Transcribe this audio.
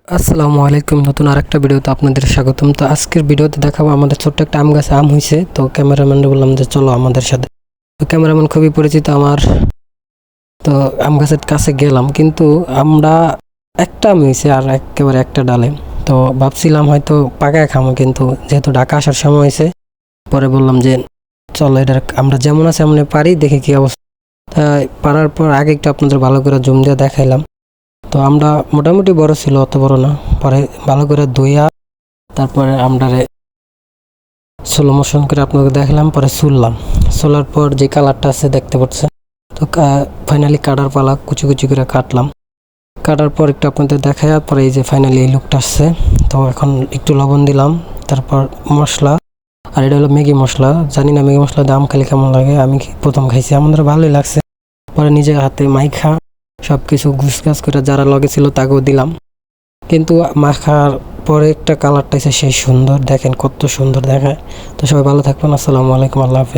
আসসালামু আলাইকুম, নতুন আরেকটা ভিডিওতে আপনাদের স্বাগতম। তো আজকের ভিডিওতে দেখাবো আমাদের ছোট্ট একটা আম গাছে আম হয়েছে। তো ক্যামেরাম্যানকে বললাম যে চলো আমাদের সাথে। তো ক্যামেরাম্যান খুবই পরিচিত আমার। তো আম গাছের কাছে গেলাম, কিন্তু আমরা একটা আম হয়েছে আর একেবারে একটা ডালে। তো ভাবছিলাম হয়তো পাকায় খামো, কিন্তু যেহেতু ঢাকা আসার সময় হয়েছে, পরে বললাম যে চলো এটা আমরা যেমন আছে এমন পারি, দেখি কি অবস্থা। তাই পারার পর আগে একটু আপনাদের ভালো করে জুম দিয়ে দেখাইলাম। তো আমরা মোটামুটি বড় ছিল, অত বড় না। পরে ভালো করে ধুইয়া তারপরে আমরারে স্লো মোশন করে আপনাকে দেখালাম, পরে সোলার পর যে কালারটা আছে দেখতে পাচ্ছেন। তো ফাইনালি কাটার পালা, কুচি কুচি করে কাটার পর একটু আপনাদের দেখায়, পরে এই যে ফাইনালি এই লুকটা আসছে। তো এখন একটু লবণ দিলাম, তারপর মশলা। আর এটা হলো ম্যাগি মশলা। জানি না ম্যাগি মশলা দাম খালি কেমন লাগে, আমি প্রথম খাইছি, আমাদের ভালোই লাগছে। পরে নিজের হাতে মাইখা সব কিছু গুছগাছ করে যারা লগে ছিল তাকেও দিলাম। কিন্তু মাখার পরে একটা কালারটা এসে সেই সুন্দর, দেখেন কত সুন্দর দেখায়। তো সবাই ভালো থাকবেন, আসসালামু আলাইকুম, আল্লাহ হাফেজ।